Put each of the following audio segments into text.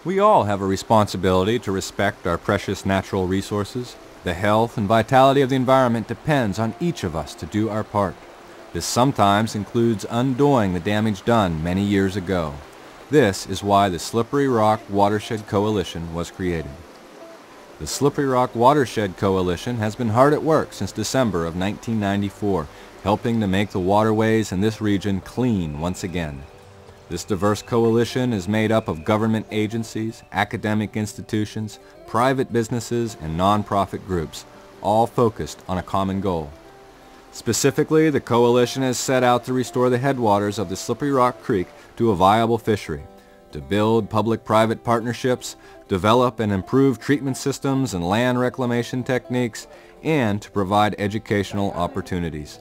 We all have a responsibility to respect our precious natural resources. The health and vitality of the environment depends on each of us to do our part. This sometimes includes undoing the damage done many years ago. This is why the Slippery Rock Watershed Coalition was created. The Slippery Rock Watershed Coalition has been hard at work since December of 1994, helping to make the waterways in this region clean once again. This diverse coalition is made up of government agencies, academic institutions, private businesses, and nonprofit groups, all focused on a common goal. Specifically, the coalition has set out to restore the headwaters of the Slippery Rock Creek to a viable fishery, to build public-private partnerships, develop and improve treatment systems and land reclamation techniques, and to provide educational opportunities.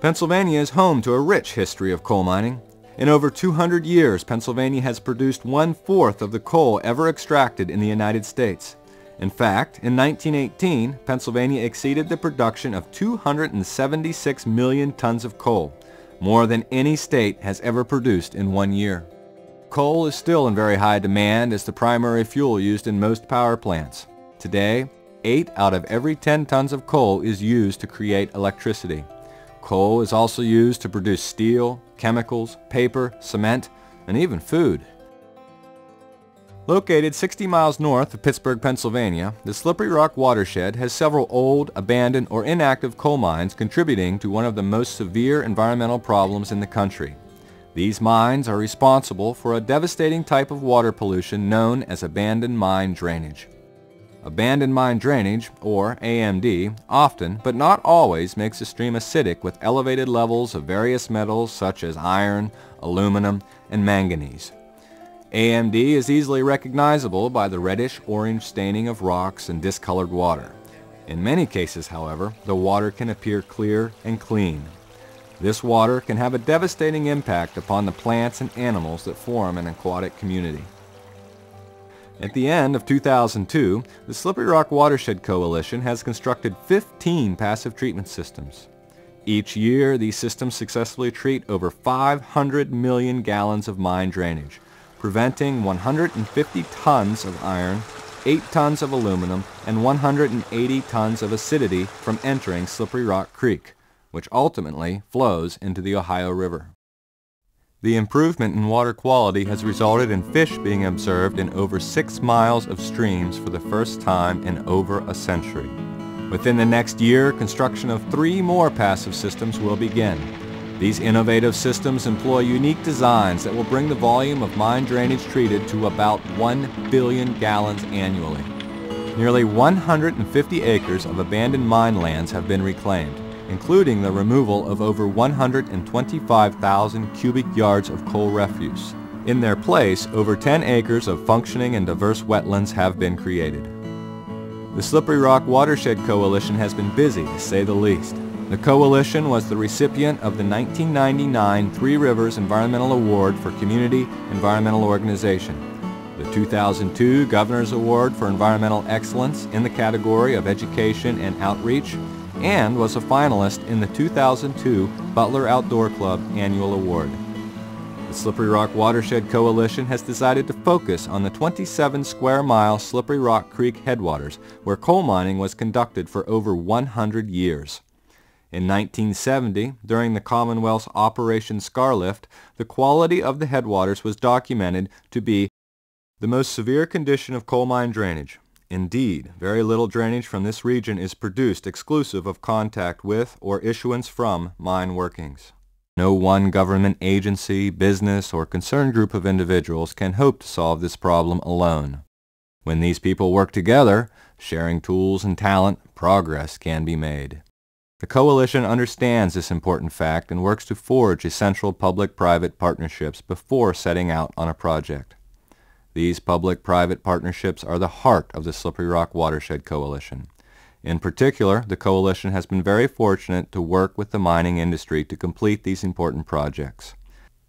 Pennsylvania is home to a rich history of coal mining. In over 200 years, Pennsylvania has produced 1/4 of the coal ever extracted in the United States. In fact, in 1918, Pennsylvania exceeded the production of 276 million tons of coal, more than any state has ever produced in one year. Coal is still in very high demand as the primary fuel used in most power plants. Today, 8 out of every 10 tons of coal is used to create electricity. Coal is also used to produce steel, chemicals, paper, cement, and even food. Located 60 miles north of Pittsburgh, Pennsylvania, the Slippery Rock Watershed has several old, abandoned, or inactive coal mines contributing to one of the most severe environmental problems in the country. These mines are responsible for a devastating type of water pollution known as abandoned mine drainage. Abandoned mine drainage, or AMD, often, but not always, makes the stream acidic with elevated levels of various metals such as iron, aluminum, and manganese. AMD is easily recognizable by the reddish-orange staining of rocks and discolored water. In many cases, however, the water can appear clear and clean. This water can have a devastating impact upon the plants and animals that form an aquatic community. At the end of 2002, the Slippery Rock Watershed Coalition has constructed 15 passive treatment systems. Each year, these systems successfully treat over 500 million gallons of mine drainage, preventing 150 tons of iron, 8 tons of aluminum, and 180 tons of acidity from entering Slippery Rock Creek, which ultimately flows into the Ohio River. The improvement in water quality has resulted in fish being observed in over 6 miles of streams for the first time in over a century. Within the next year, construction of 3 more passive systems will begin. These innovative systems employ unique designs that will bring the volume of mine drainage treated to about 1 billion gallons annually. Nearly 150 acres of abandoned mine lands have been reclaimed, including the removal of over 125,000 cubic yards of coal refuse. In their place, over 10 acres of functioning and diverse wetlands have been created. The Slippery Rock Watershed Coalition has been busy, to say the least. The coalition was the recipient of the 1999 Three Rivers Environmental Award for Community Environmental Organization, the 2002 Governor's Award for Environmental Excellence in the category of Education and Outreach, and was a finalist in the 2002 Butler Outdoor Club Annual Award. The Slippery Rock Watershed Coalition has decided to focus on the 27-square-mile Slippery Rock Creek headwaters, where coal mining was conducted for over 100 years. In 1970, during the Commonwealth's Operation Scarlift, the quality of the headwaters was documented to be the most severe condition of coal mine drainage. Indeed, very little drainage from this region is produced exclusive of contact with or issuance from mine workings. No one government agency, business, or concerned group of individuals can hope to solve this problem alone. When these people work together, sharing tools and talent, progress can be made. The Coalition understands this important fact and works to forge essential public-private partnerships before setting out on a project. These public-private partnerships are the heart of the Slippery Rock Watershed Coalition. In particular, the Coalition has been very fortunate to work with the mining industry to complete these important projects.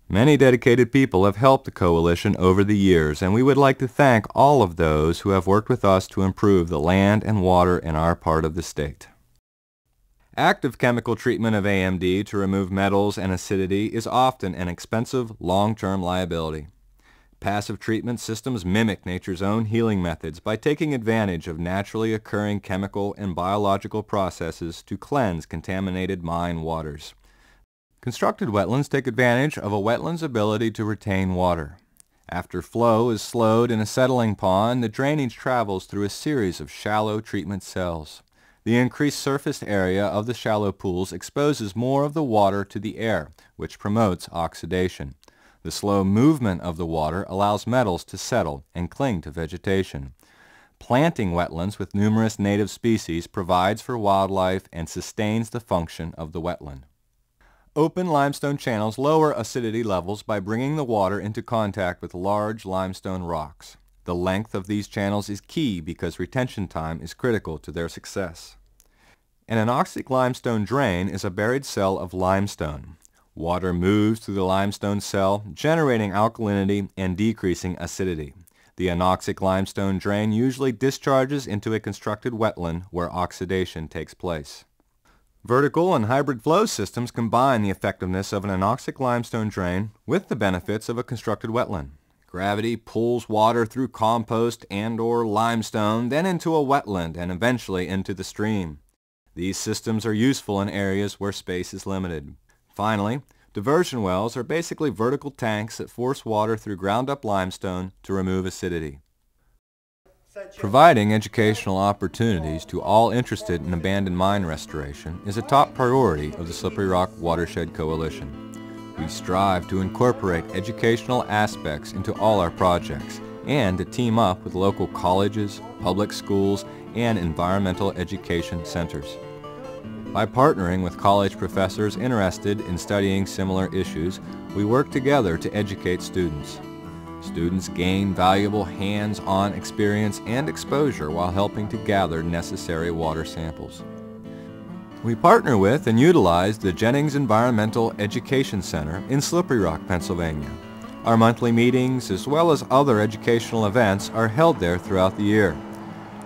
Many dedicated people have helped the Coalition over the years, and we would like to thank all of those who have worked with us to improve the land and water in our part of the state. Active chemical treatment of AMD to remove metals and acidity is often an expensive, long-term liability. Passive treatment systems mimic nature's own healing methods by taking advantage of naturally occurring chemical and biological processes to cleanse contaminated mine waters. Constructed wetlands take advantage of a wetland's ability to retain water. After flow is slowed in a settling pond, the drainage travels through a series of shallow treatment cells. The increased surface area of the shallow pools exposes more of the water to the air, which promotes oxidation. The slow movement of the water allows metals to settle and cling to vegetation. Planting wetlands with numerous native species provides for wildlife and sustains the function of the wetland. Open limestone channels lower acidity levels by bringing the water into contact with large limestone rocks. The length of these channels is key because retention time is critical to their success. An anoxic limestone drain is a buried cell of limestone. Water moves through the limestone cell, generating alkalinity and decreasing acidity. The anoxic limestone drain usually discharges into a constructed wetland where oxidation takes place. Vertical and hybrid flow systems combine the effectiveness of an anoxic limestone drain with the benefits of a constructed wetland. Gravity pulls water through compost and/or limestone, then into a wetland and eventually into the stream. These systems are useful in areas where space is limited. Finally, diversion wells are basically vertical tanks that force water through ground-up limestone to remove acidity. Providing educational opportunities to all interested in abandoned mine restoration is a top priority of the Slippery Rock Watershed Coalition. We strive to incorporate educational aspects into all our projects and to team up with local colleges, public schools, and environmental education centers. By partnering with college professors interested in studying similar issues, we work together to educate students. Students gain valuable hands-on experience and exposure while helping to gather necessary water samples. We partner with and utilize the Jennings Environmental Education Center in Slippery Rock, Pennsylvania. Our monthly meetings, as well as other educational events, are held there throughout the year.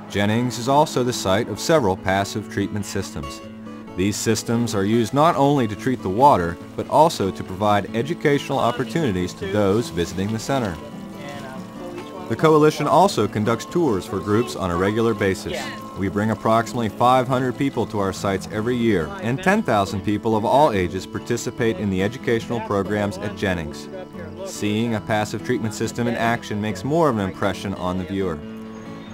Jennings is also the site of several passive treatment systems. These systems are used not only to treat the water, but also to provide educational opportunities to those visiting the center. The Coalition also conducts tours for groups on a regular basis. We bring approximately 500 people to our sites every year, and 10,000 people of all ages participate in the educational programs at Jennings. Seeing a passive treatment system in action makes more of an impression on the viewer.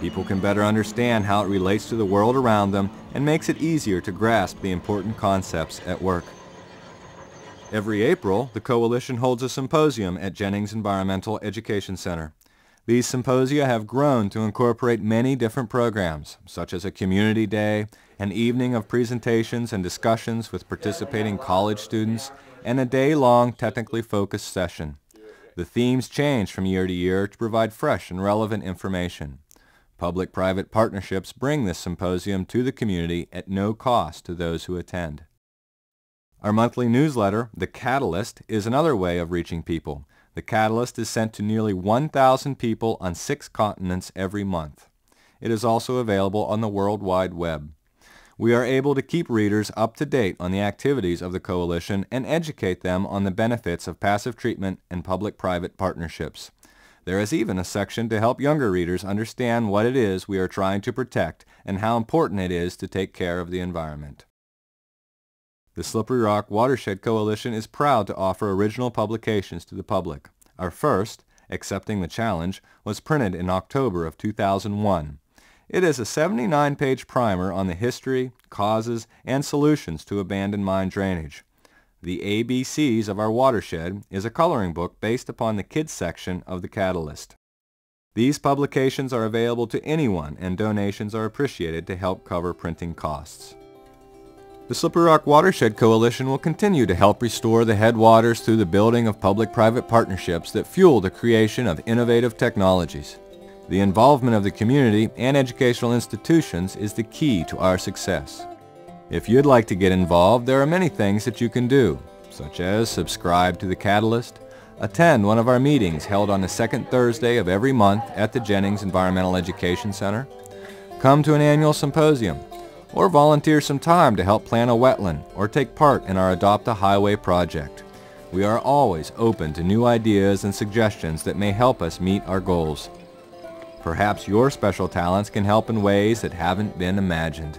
People can better understand how it relates to the world around them and makes it easier to grasp the important concepts at work. Every April, the Coalition holds a symposium at Jennings Environmental Education Center. These symposia have grown to incorporate many different programs, such as a community day, an evening of presentations and discussions with participating college students, and a day-long technically focused session. The themes change from year to year to provide fresh and relevant information. Public-private partnerships bring this symposium to the community at no cost to those who attend. Our monthly newsletter, The Catalyst, is another way of reaching people. The Catalyst is sent to nearly 1,000 people on 6 continents every month. It is also available on the World Wide Web. We are able to keep readers up to date on the activities of the Coalition and educate them on the benefits of passive treatment and public-private partnerships. There is even a section to help younger readers understand what it is we are trying to protect and how important it is to take care of the environment. The Slippery Rock Watershed Coalition is proud to offer original publications to the public. Our first, Accepting the Challenge, was printed in October of 2001. It is a 79-page primer on the history, causes, and solutions to abandoned mine drainage. The ABCs of our watershed is a coloring book based upon the kids section of the Catalyst. These publications are available to anyone, and donations are appreciated to help cover printing costs. The Slippery Rock Watershed Coalition will continue to help restore the headwaters through the building of public-private partnerships that fuel the creation of innovative technologies. The involvement of the community and educational institutions is the key to our success. If you'd like to get involved, there are many things that you can do, such as subscribe to the Catalyst, attend one of our meetings held on the second Thursday of every month at the Jennings Environmental Education Center, come to an annual symposium, or volunteer some time to help plan a wetland or take part in our Adopt a Highway project. We are always open to new ideas and suggestions that may help us meet our goals. Perhaps your special talents can help in ways that haven't been imagined.